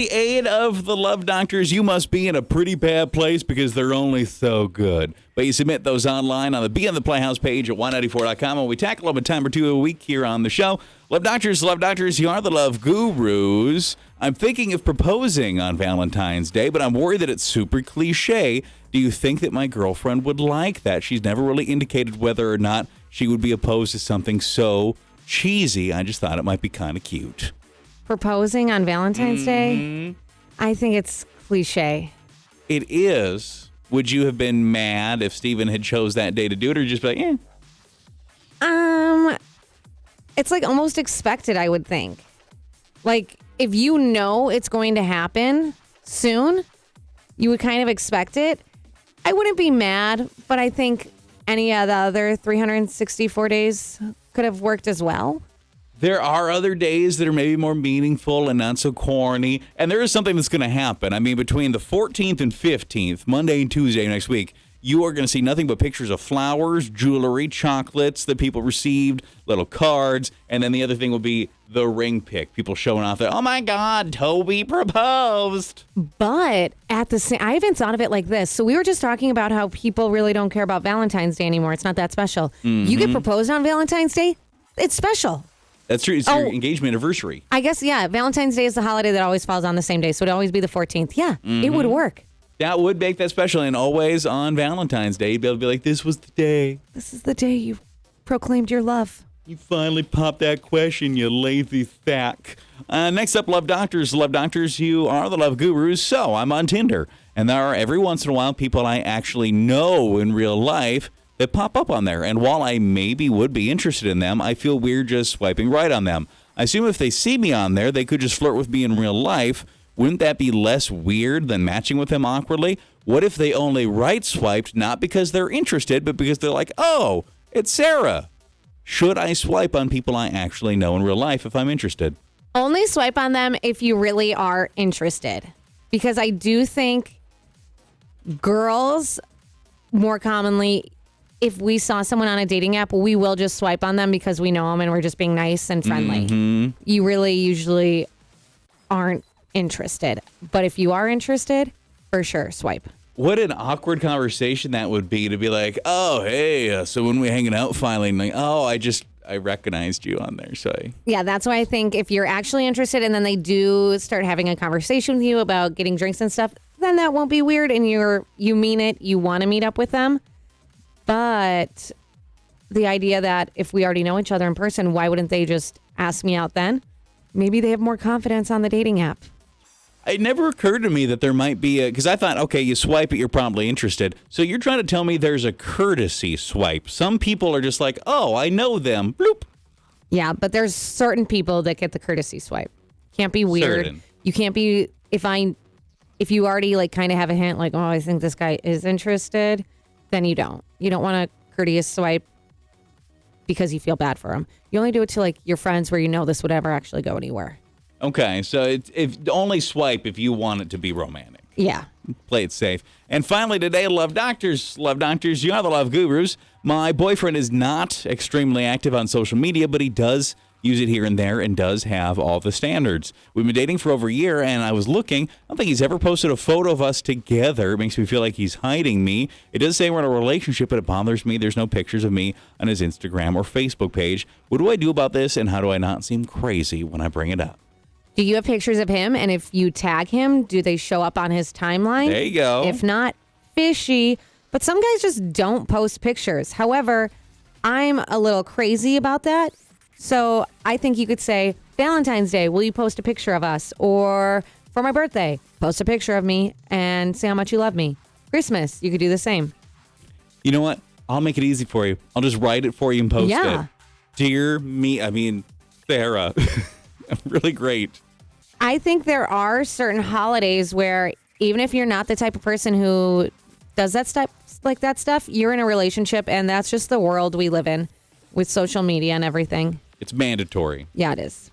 The aid of the love doctors, you must be in a pretty bad place because they're only so good. But you submit those online on the Be in the Playhouse page at 194.com, and we tackle them a time or two a week here on the show. Love doctors, you are the love gurus. I'm thinking of proposing on Valentine's Day, but I'm worried that it's super cliche. Do you think that my girlfriend would like that? She's never really indicated whether or not she would be opposed to something so cheesy. I just thought it might be kind of cute. Proposing on Valentine's Day? I think it's cliche. It is. Would you have been mad if Steven had chose that day to do it, or just be like, It's like almost expected, I would think. Like, if you know it's going to happen soon, you would kind of expect it. I wouldn't be mad, but I think any of the other 364 days could have worked as well. There are other days that are maybe more meaningful and not so corny, and there is something that's going to happen. I mean, between the 14th and 15th, Monday and Tuesday next week, you are going to see nothing but pictures of flowers, jewelry, chocolates that people received, little cards, and then the other thing will be the ring pic. People showing off that, oh my God, Toby proposed. But at the same, I haven't thought of it like this. So we were just talking about how people really don't care about Valentine's Day anymore. It's not that special. You get proposed on Valentine's Day, it's special. That's true. It's your engagement anniversary. I guess, yeah. Valentine's Day is the holiday that always falls on the same day, so it'd always be the 14th. Yeah, it would work. That would make that special, and always on Valentine's Day, you'd be able to be like, this was the day. This is the day you proclaimed your love. You finally popped that question, you lazy sack. Next up, love doctors. Love doctors, you are the love gurus. So I'm on Tinder, and there are every once in a while people I actually know in real life that pop up on there. And while I maybe would be interested in them, I feel weird just swiping right on them. I assume if they see me on there, they could just flirt with me in real life. Wouldn't that be less weird than matching with them awkwardly? What if they only right swiped, not because they're interested, but because they're like, oh, it's Sarah? Should I swipe on people I actually know in real life if I'm interested? Only swipe on them if you really are interested. Because I do think girls, more commonly, if we saw someone on a dating app, we will just swipe on them because we know them and we're just being nice and friendly. You really usually aren't interested. But if you are interested, for sure, swipe. What an awkward conversation that would be to be like, oh, hey, so when we're hanging out finally, like, oh, I recognized you on there. So yeah, that's why I think if you're actually interested and then they do start having a conversation with you about getting drinks and stuff, then that won't be weird and you mean it, you want to meet up with them. But the idea that if we already know each other in person, why wouldn't they just ask me out then? Maybe they have more confidence on the dating app. It never occurred to me that there might be because I thought, okay, you swipe it, you're probably interested. So you're trying to tell me there's a courtesy swipe. Some people are just like, oh, I know them. Bloop. Yeah, but there's certain people that get the courtesy swipe. Can't be weird. Certain. You can't be, if you already like kind of have a hint like, oh, I think this guy is interested, then you don't. You don't want a courteous swipe because you feel bad for him. You only do it to like your friends where you know this would ever actually go anywhere. Okay, so if only swipe if you want it to be romantic. Yeah. Play it safe. And finally today, love doctors, you are the love gurus. My boyfriend is not extremely active on social media, but he does use it here and there and does have all the standards. We've been dating for over a year, and I was looking. I don't think he's ever posted a photo of us together. It makes me feel like he's hiding me. It does say we're in a relationship, but it bothers me. There's no pictures of me on his Instagram or Facebook page. What do I do about this, and how do I not seem crazy when I bring it up? Do you have pictures of him? And if you tag him, do they show up on his timeline? There you go. If not, fishy. But some guys just don't post pictures. However, I'm a little crazy about that. So I think you could say, Valentine's Day, will you post a picture of us? Or for my birthday, post a picture of me and say how much you love me. Christmas, you could do the same. You know what? I'll make it easy for you. I'll just write it for you and post it. Dear me, Sarah. Really great. I think there are certain holidays where even if you're not the type of person who does that stuff, like that stuff, you're in a relationship and that's just the world we live in with social media and everything. It's mandatory. Yeah, it is.